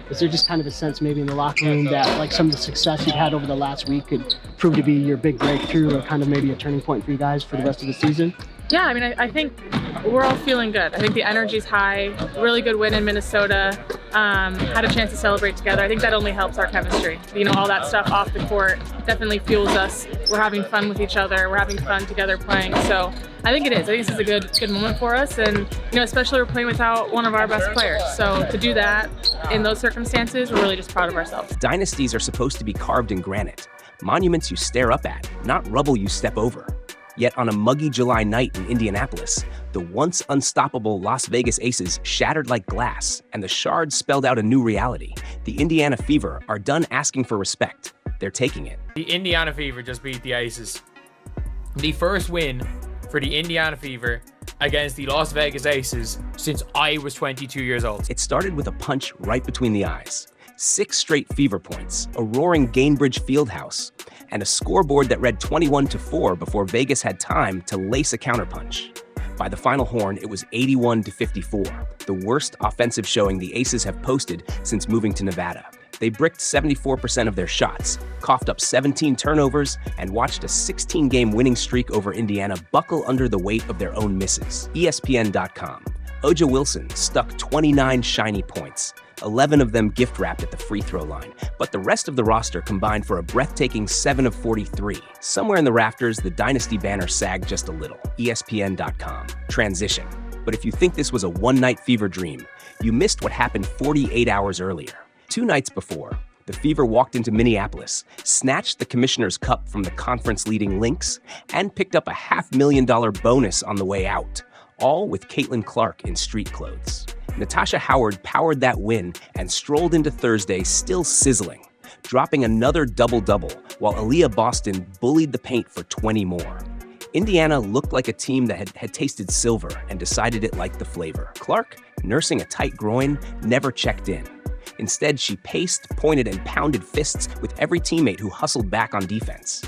Is there just kind of a sense maybe in the locker room that like some of the success you've had over the last week could prove to be your big breakthrough or kind of maybe a turning point for you guys for the rest of the season? Yeah, I mean, I think we're all feeling good. I think the energy's high. Really good win in Minnesota. Had a chance to celebrate together. I think that only helps our chemistry. You know, all that stuff off the court definitely fuels us. We're having fun with each other. We're having fun together playing. So I think it is. I think this is a good moment for us. And, you know, especially we're playing without one of our best players. So to do that in those circumstances, we're really just proud of ourselves. Dynasties are supposed to be carved in granite. Monuments you stare up at, not rubble you step over. Yet on a muggy July night in Indianapolis, the once unstoppable Las Vegas Aces shattered like glass, and the shards spelled out a new reality. The Indiana Fever are done asking for respect. They're taking it. The Indiana Fever just beat the Aces. The first win for the Indiana Fever against the Las Vegas Aces since I was 22 years old. It started with a punch right between the eyes. 6 straight Fever points, a roaring Gainbridge Fieldhouse, and a scoreboard that read 21-4 before Vegas had time to lace a counterpunch. By the final horn, it was 81-54, the worst offensive showing the Aces have posted since moving to Nevada. They bricked 74% of their shots, coughed up 17 turnovers, and watched a 16-game winning streak over Indiana buckle under the weight of their own misses. ESPN.com. Oja Wilson stuck 29 shiny points, 11 of them gift-wrapped at the free throw line, but the rest of the roster combined for a breathtaking 7 of 43. Somewhere in the rafters, the Dynasty banner sagged just a little. ESPN.com. Transition. But if you think this was a one-night Fever dream, you missed what happened 48 hours earlier. 2 nights before, the Fever walked into Minneapolis, snatched the Commissioner's Cup from the conference-leading Lynx, and picked up a $500,000 bonus on the way out, all with Caitlin Clark in street clothes. Natasha Howard powered that win and strolled into Thursday still sizzling, dropping another double-double while Aliyah Boston bullied the paint for 20 more. Indiana looked like a team that had tasted silver and decided it liked the flavor. Clark, nursing a tight groin, never checked in. Instead, she paced, pointed, and pounded fists with every teammate who hustled back on defense.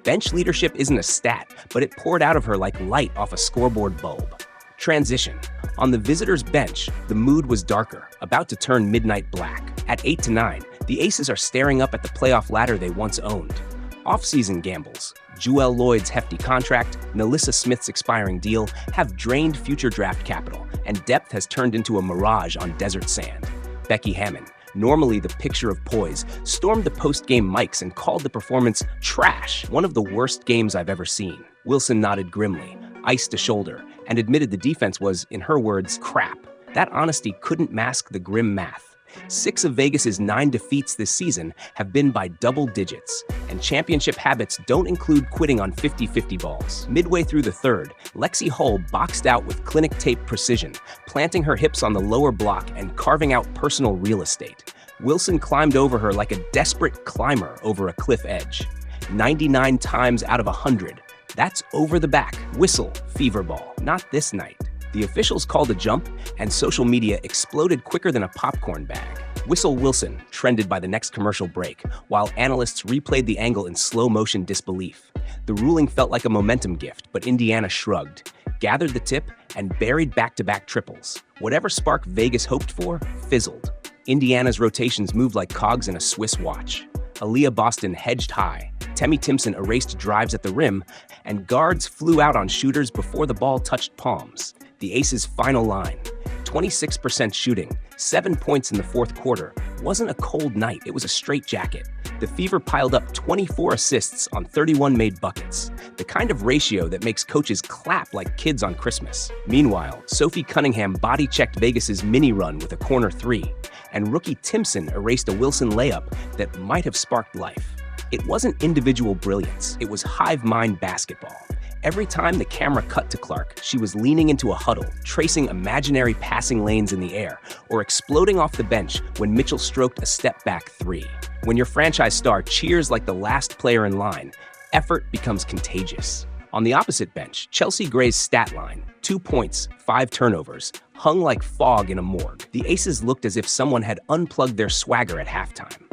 Bench leadership isn't a stat, but it poured out of her like light off a scoreboard bulb. Transition. On the visitors' bench, the mood was darker, about to turn midnight black. At 8-9, the Aces are staring up at the playoff ladder they once owned. Off-season gambles, Jewel Lloyd's hefty contract, Nalissa Smith's expiring deal, have drained future draft capital, and depth has turned into a mirage on desert sand. Becky Hammon, normally the picture of poise, stormed the post-game mics and called the performance trash, one of the worst games I've ever seen. Wilson nodded grimly, iced a shoulder, and admitted the defense was, in her words, crap. That honesty couldn't mask the grim math. 6 of Vegas's 9 defeats this season have been by double digits, and championship habits don't include quitting on 50-50 balls. Midway through the third, Lexi Hull boxed out with clinic tape precision, planting her hips on the lower block and carving out personal real estate. Wilson climbed over her like a desperate climber over a cliff edge. 99 times out of 100, that's over the back. Whistle, Fever ball. Not this night. The officials called a jump, and social media exploded quicker than a popcorn bag. Whistle Wilson trended by the next commercial break, while analysts replayed the angle in slow-motion disbelief. The ruling felt like a momentum gift, but Indiana shrugged, gathered the tip, and buried back-to-back triples. Whatever spark Vegas hoped for fizzled. Indiana's rotations moved like cogs in a Swiss watch. Aliyah Boston hedged high. Temi Timpson erased drives at the rim, and guards flew out on shooters before the ball touched palms. The Aces' final line, 26% shooting, 7 points in the fourth quarter, wasn't a cold night, it was a straitjacket. The Fever piled up 24 assists on 31 made buckets, the kind of ratio that makes coaches clap like kids on Christmas. Meanwhile, Sophie Cunningham body-checked Vegas's mini run with a corner 3, and rookie Timpson erased a Wilson layup that might have sparked life. It wasn't individual brilliance, it was hive mind basketball. Every time the camera cut to Clark, she was leaning into a huddle, tracing imaginary passing lanes in the air, or exploding off the bench when Mitchell stroked a step-back 3. When your franchise star cheers like the last player in line, effort becomes contagious. On the opposite bench, Chelsea Gray's stat line, 2 points, 5 turnovers, hung like fog in a morgue. The Aces looked as if someone had unplugged their swagger at halftime.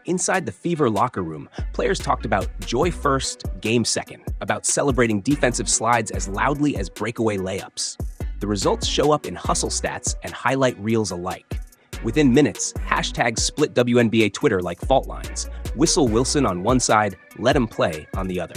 Inside the Fever locker room, players talked about joy first, game second, about celebrating defensive slides as loudly as breakaway layups. The results show up in hustle stats and highlight reels alike. Within minutes, hashtags split WNBA Twitter like fault lines. Whistle Wilson on one side, let him play on the other.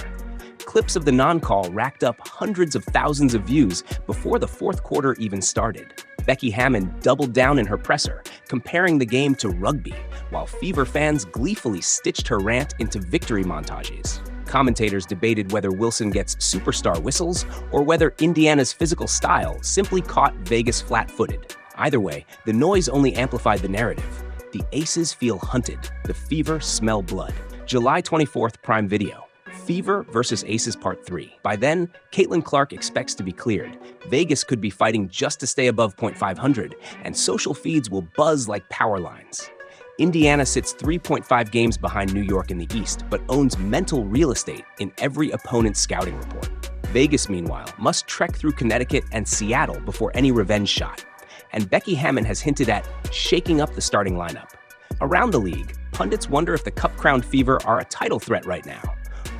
Clips of the non-call racked up hundreds of thousands of views before the fourth quarter even started. Becky Hammon doubled down in her presser, comparing the game to rugby, while Fever fans gleefully stitched her rant into victory montages. Commentators debated whether Wilson gets superstar whistles or whether Indiana's physical style simply caught Vegas flat-footed. Either way, the noise only amplified the narrative. The Aces feel hunted. The Fever smell blood. July 24th Prime Video. Fever versus Aces Part 3. By then, Caitlin Clark expects to be cleared. Vegas could be fighting just to stay above .500, and social feeds will buzz like power lines. Indiana sits 3.5 games behind New York in the East, but owns mental real estate in every opponent's scouting report. Vegas, meanwhile, must trek through Connecticut and Seattle before any revenge shot. And Becky Hammon has hinted at shaking up the starting lineup. Around the league, pundits wonder if the Cup-crowned Fever are a title threat right now,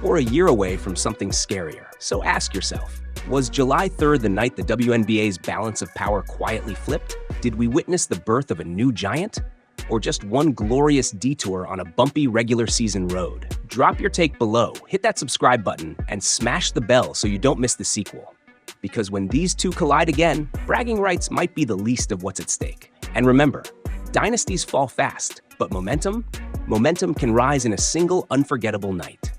or a year away from something scarier. So ask yourself, was July 3rd the night the WNBA's balance of power quietly flipped? Did we witness the birth of a new giant? Or just one glorious detour on a bumpy regular season road? Drop your take below, hit that subscribe button, and smash the bell so you don't miss the sequel. Because when these two collide again, bragging rights might be the least of what's at stake. And remember, dynasties fall fast, but momentum can rise in a single unforgettable night.